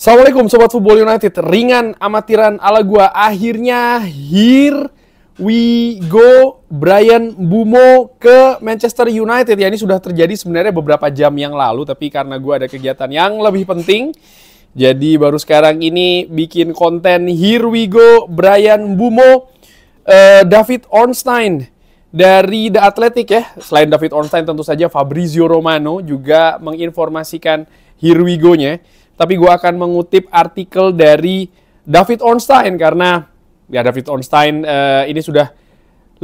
Assalamualaikum Sobat Football United. Ringan amatiran ala gua. Akhirnya here we go. Bryan Mbeumo ke Manchester United. Ya, ini sudah terjadi sebenarnya beberapa jam yang lalu, tapi karena gua ada kegiatan yang lebih penting, jadi baru sekarang ini bikin konten here we go Bryan Mbeumo. David Ornstein dari The Athletic ya. Selain David Ornstein tentu saja Fabrizio Romano juga menginformasikan here we go-nya. Tapi gue akan mengutip artikel dari David Ornstein karena ya David Ornstein ini sudah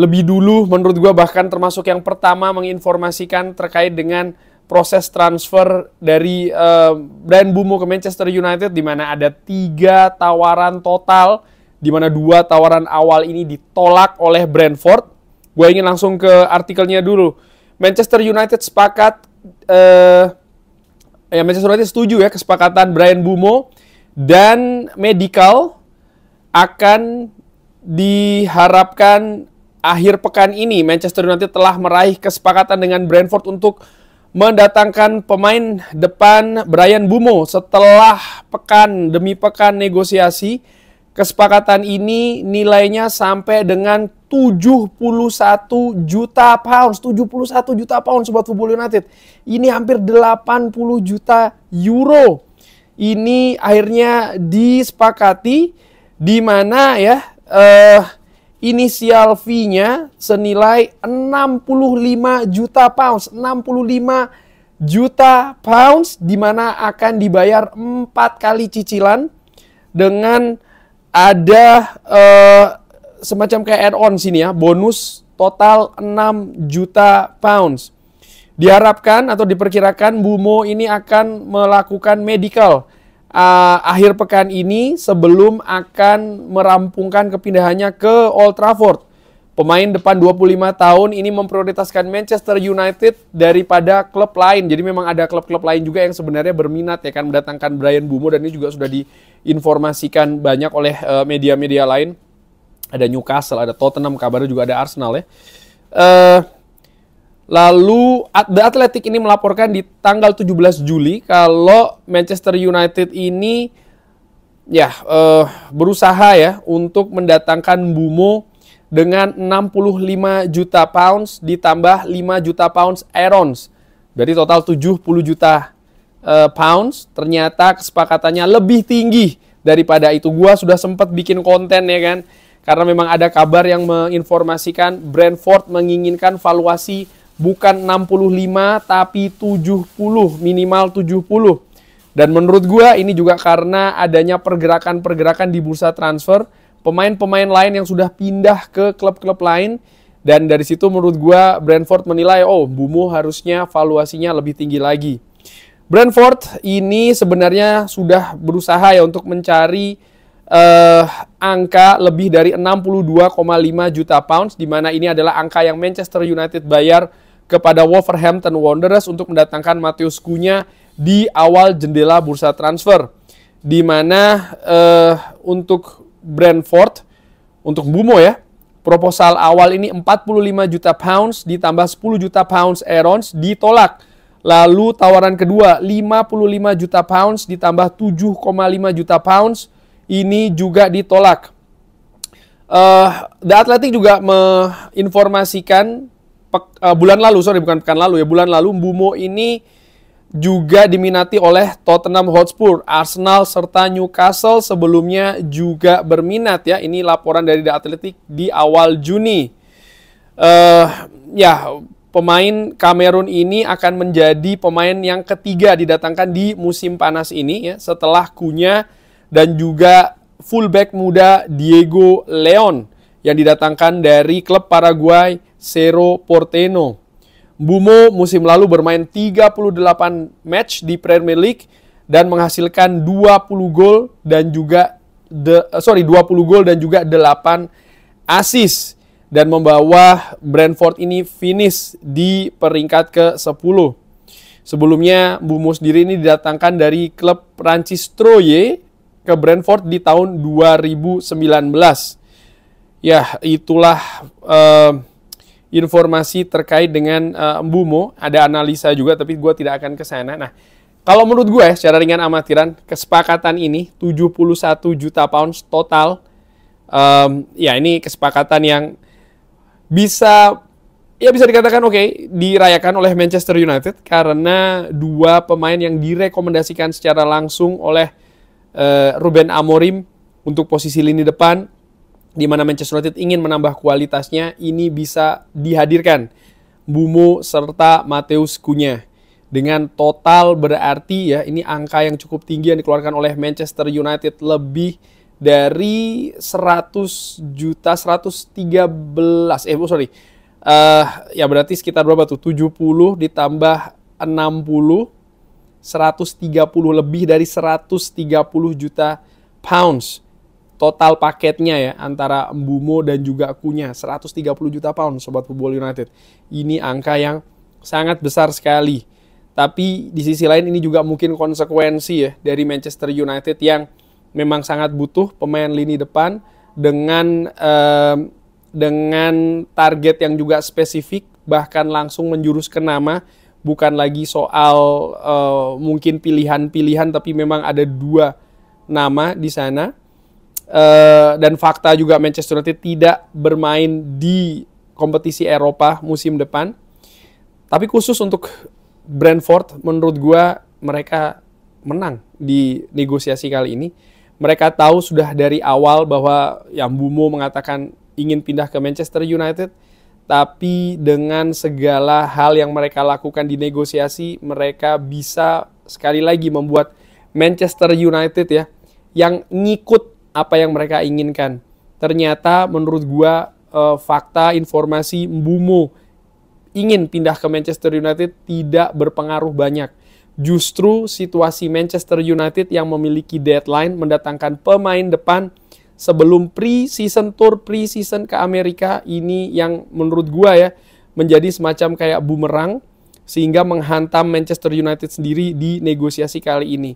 lebih dulu menurut gue bahkan termasuk yang pertama menginformasikan terkait dengan proses transfer dari Bryan Mbeumo ke Manchester United, di mana ada 3 tawaran total, di mana 2 tawaran awal ini ditolak oleh Brentford. Gue ingin langsung ke artikelnya dulu. Manchester United sepakat Manchester United setuju ya kesepakatan Bryan Mbeumo, dan medical akan diharapkan akhir pekan ini. Manchester United telah meraih kesepakatan dengan Brentford untuk mendatangkan pemain depan Bryan Mbeumo setelah pekan demi pekan negosiasi. Kesepakatan ini nilainya sampai dengan 71 juta pounds. 71 juta pounds Sobat Football United. Ini hampir 80 juta euro. Ini akhirnya disepakati, di mana ya inisial fee-nya senilai 65 juta pounds. 65 juta pounds, di mana akan dibayar 4 kali cicilan dengan ada semacam kayak add-on sini ya, bonus total 6 juta pounds. Diharapkan atau diperkirakan Mbeumo ini akan melakukan medical akhir pekan ini sebelum akan merampungkan kepindahannya ke Old Trafford. Pemain depan 25 tahun ini memprioritaskan Manchester United daripada klub lain. Jadi memang ada klub-klub lain juga yang sebenarnya berminat ya kan mendatangkan Bryan Mbeumo, dan ini juga sudah diinformasikan banyak oleh media-media lain. Ada Newcastle, ada Tottenham, kabarnya juga ada Arsenal ya. Lalu The Athletic ini melaporkan di tanggal 17 Juli kalau Manchester United ini ya berusaha ya untuk mendatangkan Mbeumo dengan 65 juta pounds ditambah 5 juta pounds add-ons. Berarti total 70 juta pounds. Ternyata kesepakatannya lebih tinggi daripada itu. Gua sudah sempat bikin konten ya kan. Karena memang ada kabar yang menginformasikan Brentford menginginkan valuasi bukan 65 tapi 70, minimal 70. Dan menurut gua ini juga karena adanya pergerakan-pergerakan di bursa transfer, pemain-pemain lain yang sudah pindah ke klub-klub lain, dan dari situ menurut gua Brentford menilai Mbeumo harusnya valuasinya lebih tinggi lagi. Brentford ini sebenarnya sudah berusaha ya untuk mencari angka lebih dari 62,5 juta pounds, di mana ini adalah angka yang Manchester United bayar kepada Wolverhampton Wanderers untuk mendatangkan Matheus Cunha di awal jendela bursa transfer, di mana untuk Brentford, untuk Mbeumo ya, proposal awal ini 45 juta pounds ditambah 10 juta pounds add-ons ditolak. Lalu tawaran kedua 55 juta pounds ditambah 7,5 juta pounds ini juga ditolak. The Athletic juga menginformasikan bulan lalu Mbeumo ini juga diminati oleh Tottenham Hotspur, Arsenal, serta Newcastle sebelumnya juga berminat ya. Ini laporan dari The Athletic di awal Juni. Pemain Kamerun ini akan menjadi pemain yang ketiga didatangkan di musim panas ini ya, setelah Cunha dan juga fullback muda Diego Leon yang didatangkan dari klub Paraguay Cerro Porteño. Mbeumo musim lalu bermain 38 match di Premier League dan menghasilkan 20 gol dan juga 8 assist, dan membawa Brentford ini finish di peringkat ke-10. Sebelumnya Mbeumo sendiri ini didatangkan dari klub Prancis Troyes ke Brentford di tahun 2019. Ya, itulah informasi terkait dengan Mbeumo. Ada analisa juga, tapi gue tidak akan ke sana. Nah, Kalau menurut gue secara ringan amatiran, kesepakatan ini 71 juta pounds total. Ya ini kesepakatan yang bisa dikatakan oke, dirayakan oleh Manchester United karena dua pemain yang direkomendasikan secara langsung oleh Ruben Amorim untuk posisi lini depan, di mana Manchester United ingin menambah kualitasnya, ini bisa dihadirkan Mbeumo serta Matheus Cunha. Dengan total berarti ya, ini angka yang cukup tinggi yang dikeluarkan oleh Manchester United, lebih dari 100 juta, 113, ya berarti sekitar berapa tuh? 70 ditambah 60, 130, lebih dari 130 juta pounds. Total paketnya ya, antara Mbeumo dan juga Cunha, 130 juta pounds, Sobat Football United. Ini angka yang sangat besar sekali. Tapi di sisi lain ini juga mungkin konsekuensi ya dari Manchester United yang memang sangat butuh pemain lini depan dengan target yang juga spesifik, bahkan langsung menjurus ke nama, bukan lagi soal mungkin pilihan-pilihan, tapi memang ada dua nama di sana. Dan fakta juga Manchester United tidak bermain di kompetisi Eropa musim depan. Tapi khusus untuk Brentford, menurut gue mereka menang di negosiasi kali ini. Mereka tahu sudah dari awal bahwa Mbeumo mengatakan ingin pindah ke Manchester United, tapi dengan segala hal yang mereka lakukan di negosiasi, mereka bisa sekali lagi membuat Manchester United ya yang ngikut apa yang mereka inginkan. Ternyata menurut gue fakta informasi Mbeumo ingin pindah ke Manchester United tidak berpengaruh banyak. Justru situasi Manchester United yang memiliki deadline mendatangkan pemain depan sebelum pre-season tour, pre-season ke Amerika, ini yang menurut gua ya menjadi semacam kayak bumerang sehingga menghantam Manchester United sendiri di negosiasi kali ini.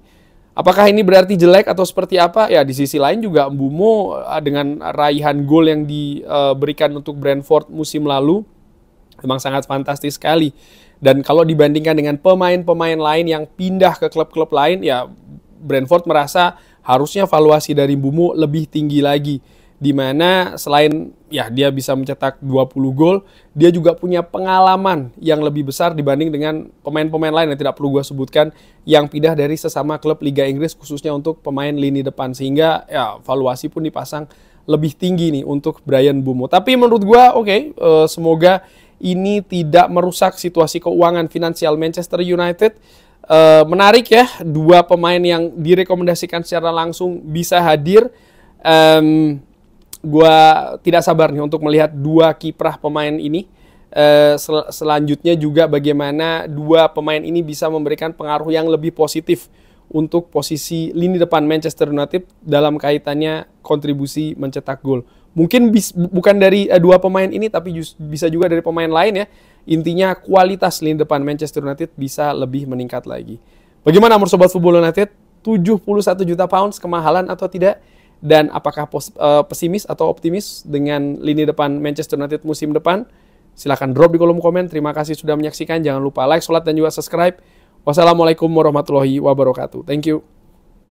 Apakah ini berarti jelek atau seperti apa? Ya di sisi lain juga Mbeumo dengan raihan gol yang diberikan untuk Brentford musim lalu memang sangat fantastis sekali. Dan kalau dibandingkan dengan pemain-pemain lain yang pindah ke klub-klub lain, ya Brentford merasa harusnya valuasi dari Mbeumo lebih tinggi lagi. Dimana selain ya dia bisa mencetak 20 gol, dia juga punya pengalaman yang lebih besar dibanding dengan pemain-pemain lain yang tidak perlu gue sebutkan yang pindah dari sesama klub Liga Inggris khususnya untuk pemain lini depan. Sehingga ya valuasi pun dipasang lebih tinggi nih untuk Bryan Mbeumo. Tapi menurut gue semoga ini tidak merusak situasi keuangan finansial Manchester United. Menarik ya, dua pemain yang direkomendasikan secara langsung bisa hadir. Gua tidak sabar nih untuk melihat dua kiprah pemain ini. Selanjutnya juga bagaimana dua pemain ini bisa memberikan pengaruh yang lebih positif untuk posisi lini depan Manchester United dalam kaitannya kontribusi mencetak gol. Mungkin bukan dari dua pemain ini, tapi bisa juga dari pemain lain ya. Intinya kualitas lini depan Manchester United bisa lebih meningkat lagi. Bagaimana menurut Sobat Football United? 71 juta pounds kemahalan atau tidak? Dan apakah pesimis atau optimis dengan lini depan Manchester United musim depan? Silahkan drop di kolom komen. Terima kasih sudah menyaksikan. Jangan lupa like, share, dan juga subscribe. Wassalamualaikum warahmatullahi wabarakatuh. Thank you.